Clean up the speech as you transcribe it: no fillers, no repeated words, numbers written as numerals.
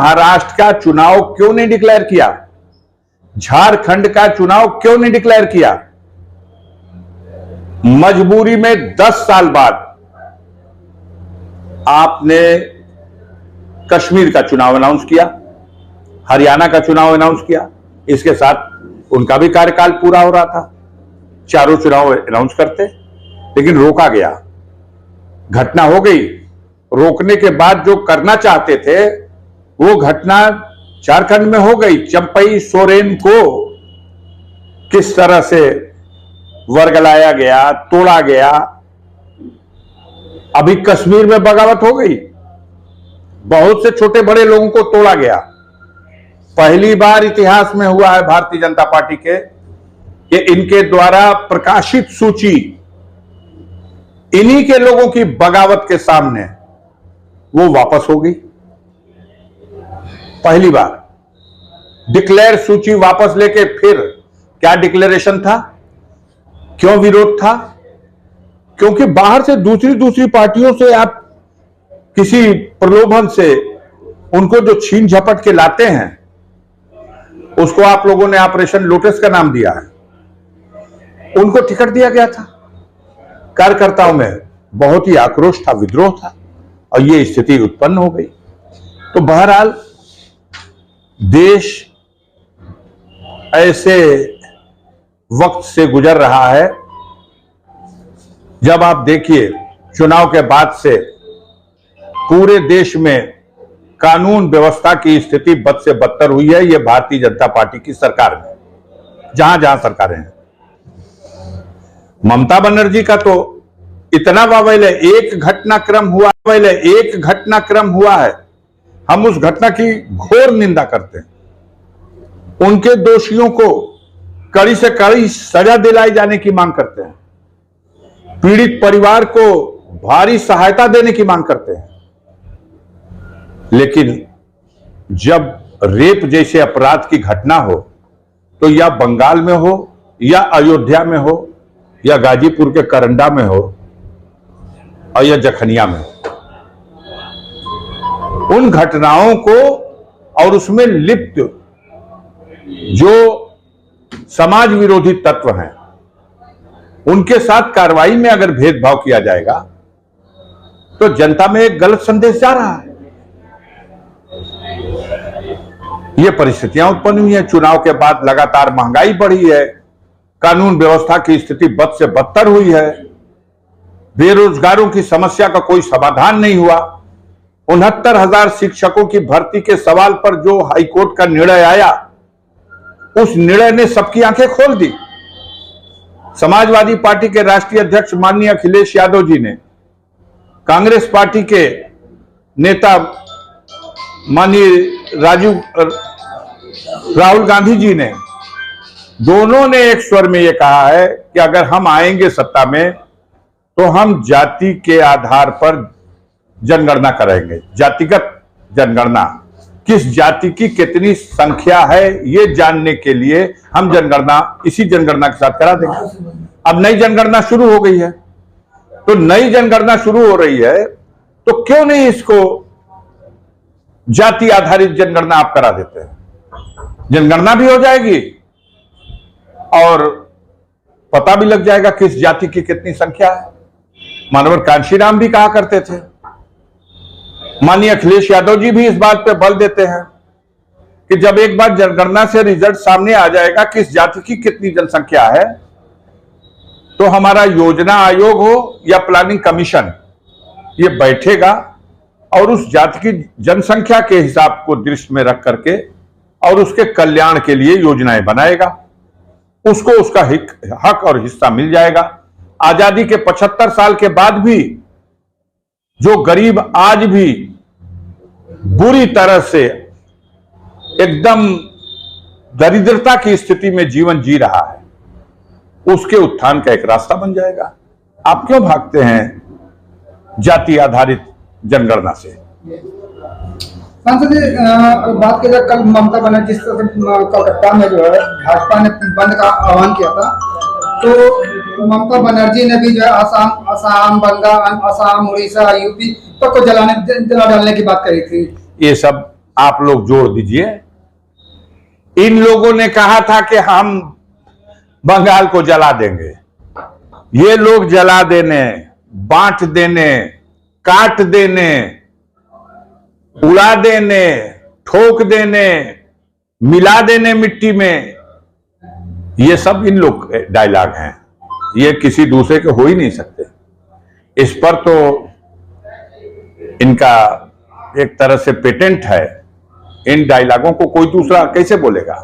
महाराष्ट्र का चुनाव क्यों नहीं डिक्लेयर किया? झारखंड का चुनाव क्यों नहीं डिक्लेयर किया? मजबूरी में 10 साल बाद आपने कश्मीर का चुनाव अनाउंस किया, हरियाणा का चुनाव अनाउंस किया, इसके साथ उनका भी कार्यकाल पूरा हो रहा था। चारों चुनाव अनाउंस करते, लेकिन रोका गया। घटना हो गई, रोकने के बाद जो करना चाहते थे वो घटना झारखंड में हो गई। चंपई सोरेन को किस तरह से वर्गलाया गया, तोड़ा गया। अभी कश्मीर में बगावत हो गई, बहुत से छोटे बड़े लोगों को तोड़ा गया। पहली बार इतिहास में हुआ है भारतीय जनता पार्टी के कि इनके द्वारा प्रकाशित सूची इन्हीं के लोगों की बगावत के सामने वो वापस हो गई। पहली बार डिक्लेयर सूची वापस लेके फिर क्या डिक्लेरेशन था, क्यों विरोध था? क्योंकि बाहर से दूसरी पार्टियों से आप किसी प्रलोभन से उनको जो छीन झपट के लाते हैं, उसको आप लोगों ने ऑपरेशन लोटस का नाम दिया है। उनको टिकट दिया गया था। कार्यकर्ताओं में बहुत ही आक्रोश था, विद्रोह था, और ये स्थिति उत्पन्न हो गई। तो बहरहाल देश ऐसे वक्त से गुजर रहा है जब आप देखिए चुनाव के बाद से पूरे देश में कानून व्यवस्था की स्थिति बद से बदतर हुई है। ये भारतीय जनता पार्टी की सरकार में जहां जहां सरकारें हैं। ममता बनर्जी का तो इतना वावैल है, एक घटनाक्रम हुआ है, हम उस घटना की घोर निंदा करते हैं। उनके दोषियों को कड़ी से कड़ी सजा दिलाई जाने की मांग करते हैं। पीड़ित परिवार को भारी सहायता देने की मांग करते हैं। लेकिन जब रेप जैसे अपराध की घटना हो, तो या बंगाल में हो, या अयोध्या में हो, या गाजीपुर के करंडा में हो, और या जखनिया में हो, उन घटनाओं को और उसमें लिप्त जो समाज विरोधी तत्व हैं, उनके साथ कार्रवाई में अगर भेदभाव किया जाएगा तो जनता में एक गलत संदेश जा रहा है। ये परिस्थितियां उत्पन्न हुई हैं। चुनाव के बाद लगातार महंगाई बढ़ी है, कानून व्यवस्था की स्थिति बद से बदतर हुई है, बेरोजगारों की समस्या का कोई समाधान नहीं हुआ। 69,000 शिक्षकों की भर्ती के सवाल पर जो हाईकोर्ट का निर्णय आया, उस निर्णय ने सबकी आंखें खोल दी। समाजवादी पार्टी के राष्ट्रीय अध्यक्ष माननीय अखिलेश यादव जी ने, कांग्रेस पार्टी के नेता माननीय राहुल गांधी जी ने, दोनों ने एक स्वर में यह कहा है कि अगर हम आएंगे सत्ता में तो हम जाति के आधार पर जनगणना करेंगे। जातिगत जनगणना, किस जाति की कितनी संख्या है ये जानने के लिए हम जनगणना इसी जनगणना के साथ करा देंगे। अब नई जनगणना शुरू हो गई है, तो नई जनगणना शुरू हो रही है तो क्यों नहीं इसको जाति आधारित जनगणना आप करा देते हैं? जनगणना भी हो जाएगी और पता भी लग जाएगा किस जाति की कितनी संख्या है। मानवर कांशीराम भी कहा करते थे, माननीय अखिलेश यादव जी भी इस बात पे बल देते हैं कि जब एक बार जनगणना से रिजल्ट सामने आ जाएगा किस जाति की कितनी जनसंख्या है, तो हमारा योजना आयोग हो या प्लानिंग कमीशन ये बैठेगा और उस जाति की जनसंख्या के हिसाब को दृष्टि में रख करके और उसके कल्याण के लिए योजनाएं बनाएगा। उसको उसका हक और हिस्सा मिल जाएगा। आजादी के 75 साल के बाद भी जो गरीब आज भी बुरी तरह से एकदम दरिद्रता की स्थिति में जीवन जी रहा है, उसके उत्थान का एक रास्ता बन जाएगा। आप क्यों भागते हैं जाति आधारित जनगणना से? सांसद जी, बात किया कल ममता बनर्जी कलकत्ता में जो है भाजपा ने बंद का आह्वान किया था, तो ममता बनर्जी ने भी जो है असम, बंगाल, असम, उड़ीसा, यूपी तक को जला डालने की बात कही थी। ये सब आप लोग जोड़ दीजिए। इन लोगों ने कहा था कि हम बंगाल को जला देंगे। ये लोग जला देने, बांट देने, काट देने, उड़ा देने, ठोक देने, मिला देने मिट्टी में, ये सब इन लोग के डायलॉग हैं। ये किसी दूसरे के हो ही नहीं सकते। इस पर तो इनका एक तरह से पेटेंट है। इन डायलॉगों को कोई दूसरा कैसे बोलेगा?